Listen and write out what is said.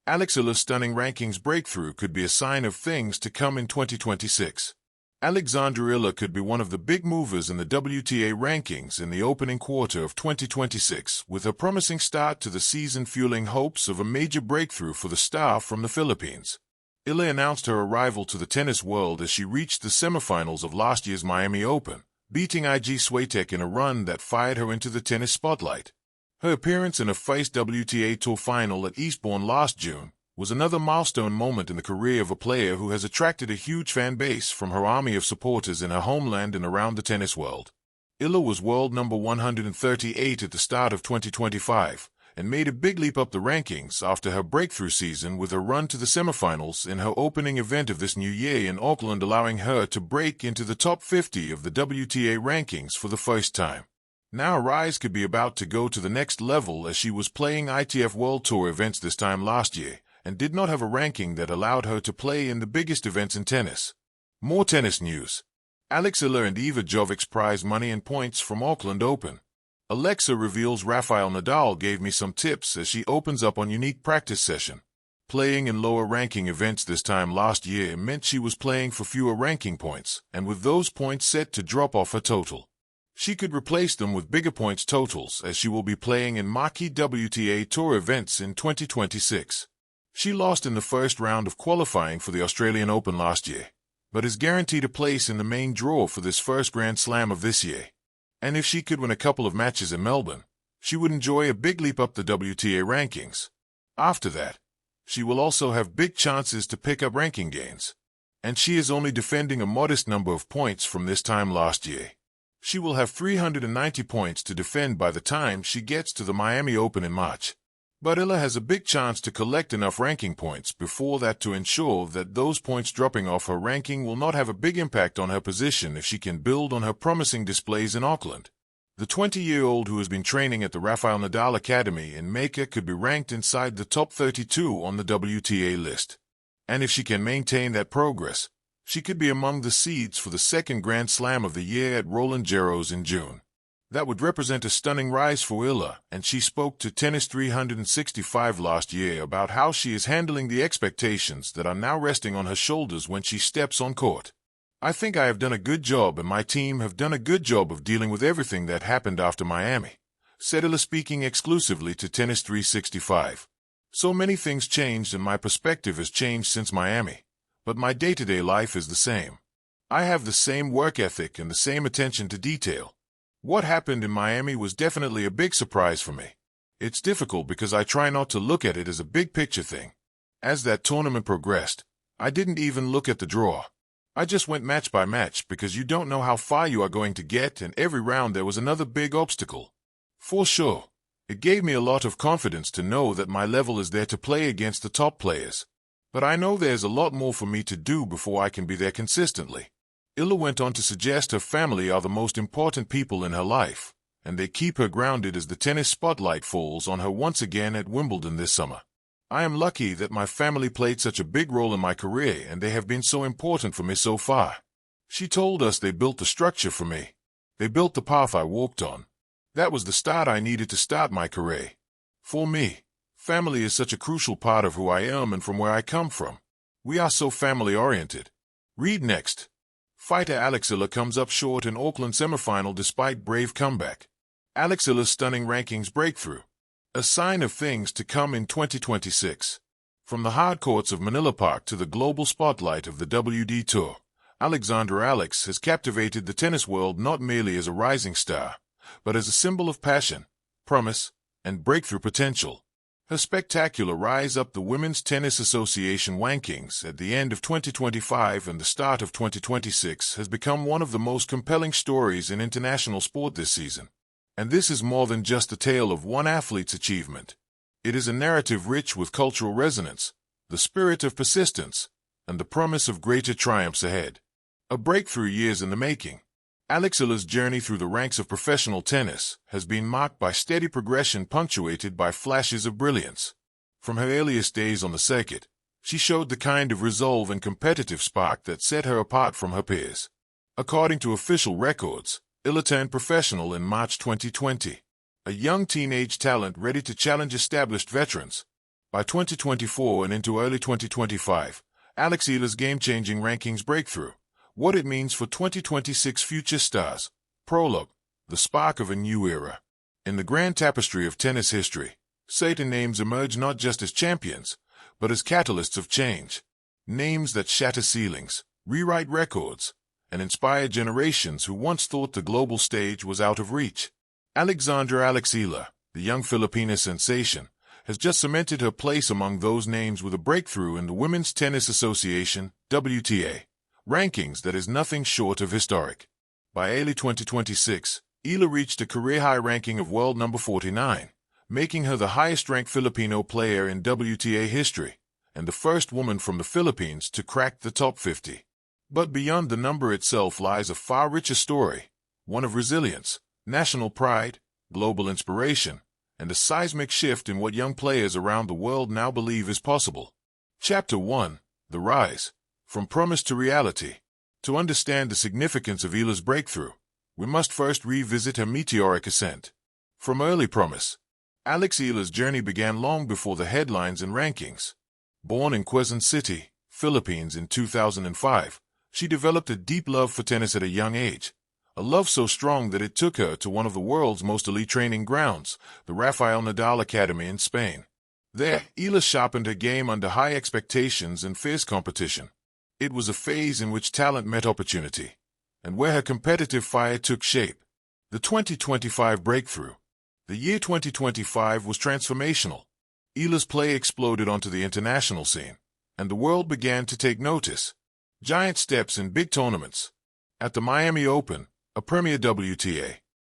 Eala's stunning rankings breakthrough could be a sign of things to come in 2026. Eala could be one of the big movers in the WTA rankings in the opening quarter of 2026, with a promising start to the season fueling hopes of a major breakthrough for the star from the Philippines. Eala announced her arrival to the tennis world as she reached the semifinals of last year's Miami Open, beating Iga Swiatek in a run that fired her into the tennis spotlight. Her appearance in a first WTA Tour final at Eastbourne last June was another milestone moment in the career of a player who has attracted a huge fan base from her army of supporters in her homeland and around the tennis world. Eala was world number 138 at the start of 2025 and made a big leap up the rankings after her breakthrough season with a run to the semifinals in her opening event of this new year in Auckland, allowing her to break into the top 50 of the WTA rankings for the first time. Now her rise could be about to go to the next level, as she was playing ITF World Tour events this time last year and did not have a ranking that allowed her to play in the biggest events in tennis. More tennis news. Eala and Eva Jovic's prize money and points from Auckland Open. Alexa reveals Rafael Nadal gave me some tips as she opens up on unique practice session. Playing in lower ranking events this time last year meant she was playing for fewer ranking points, and with those points set to drop off her total. She could replace them with bigger points totals as she will be playing in marquee WTA Tour events in 2026. She lost in the first round of qualifying for the Australian Open last year, but is guaranteed a place in the main draw for this first Grand Slam of this year. And if she could win a couple of matches in Melbourne, she would enjoy a big leap up the WTA rankings. After that, she will also have big chances to pick up ranking gains. And she is only defending a modest number of points from this time last year. She will have 390 points to defend by the time she gets to the Miami Open in March. But Eala has a big chance to collect enough ranking points before that to ensure that those points dropping off her ranking will not have a big impact on her position if she can build on her promising displays in Auckland. The 20-year-old who has been training at the Rafael Nadal Academy in Mecca could be ranked inside the top 32 on the WTA list. And if she can maintain that progress, she could be among the seeds for the second Grand Slam of the year at Roland Garros in June. That would represent a stunning rise for Eala, and she spoke to Tennis 365 last year about how she is handling the expectations that are now resting on her shoulders when she steps on court. I think I have done a good job and my team have done a good job of dealing with everything that happened after Miami, said Eala, speaking exclusively to Tennis 365. So many things changed and my perspective has changed since Miami, but my day-to-day life is the same. I have the same work ethic and the same attention to detail. What happened in Miami was definitely a big surprise for me. It's difficult because I try not to look at it as a big picture thing. As that tournament progressed, I didn't even look at the draw. I just went match by match because you don't know how far you are going to get, and every round there was another big obstacle. For sure, it gave me a lot of confidence to know that my level is there to play against the top players. But I know there's a lot more for me to do before I can be there consistently. Eala went on to suggest her family are the most important people in her life, and they keep her grounded as the tennis spotlight falls on her once again at Wimbledon this summer. I am lucky that my family played such a big role in my career and they have been so important for me so far. She told us they built the structure for me. They built the path I walked on. That was the start I needed to start my career. For me, family is such a crucial part of who I am and from where I come from. We are so family-oriented. Read next. Fighter Eala comes up short in Auckland semifinal despite brave comeback. Eala's stunning rankings breakthrough. A sign of things to come in 2026. From the hard courts of Manila Park to the global spotlight of the WD Tour, Alex has captivated the tennis world not merely as a rising star, but as a symbol of passion, promise, and breakthrough potential. Her spectacular rise up the Women's Tennis Association rankings at the end of 2025 and the start of 2026 has become one of the most compelling stories in international sport this season. And this is more than just the tale of one athlete's achievement. It is a narrative rich with cultural resonance, the spirit of persistence, and the promise of greater triumphs ahead. A breakthrough years in the making. Eala's journey through the ranks of professional tennis has been marked by steady progression punctuated by flashes of brilliance. From her earliest days on the circuit, she showed the kind of resolve and competitive spark that set her apart from her peers. According to official records, Eala turned professional in March 2020. A young teenage talent ready to challenge established veterans. By 2024 and into early 2025, Eala's game-changing rankings breakthrough. What it means for 2026 future stars. Prologue. The spark of a new era. In the grand tapestry of tennis history, certain names emerge not just as champions, but as catalysts of change. Names that shatter ceilings, rewrite records, and inspire generations who once thought the global stage was out of reach. Eala, the young Filipina sensation, has just cemented her place among those names with a breakthrough in the Women's Tennis Association, WTA, rankings that is nothing short of historic. By early 2026, Eala reached a career-high ranking of world number 49, making her the highest-ranked Filipino player in WTA history, and the first woman from the Philippines to crack the top 50. But beyond the number itself lies a far richer story, one of resilience, national pride, global inspiration, and a seismic shift in what young players around the world now believe is possible. Chapter 1. The Rise. From Promise to Reality. To understand the significance of Eala's breakthrough, we must first revisit her meteoric ascent. From early promise, Eala's journey began long before the headlines and rankings. Born in Quezon City, Philippines in 2005, she developed a deep love for tennis at a young age, a love so strong that it took her to one of the world's most elite training grounds, the Rafael Nadal Academy in Spain. There, Eala sharpened her game under high expectations and fierce competition. It was a phase in which talent met opportunity, and where her competitive fire took shape. The 2025 breakthrough. The year 2025 was transformational. Eala's play exploded onto the international scene, and the world began to take notice. Giant steps in big tournaments. At the Miami Open, a premier WTA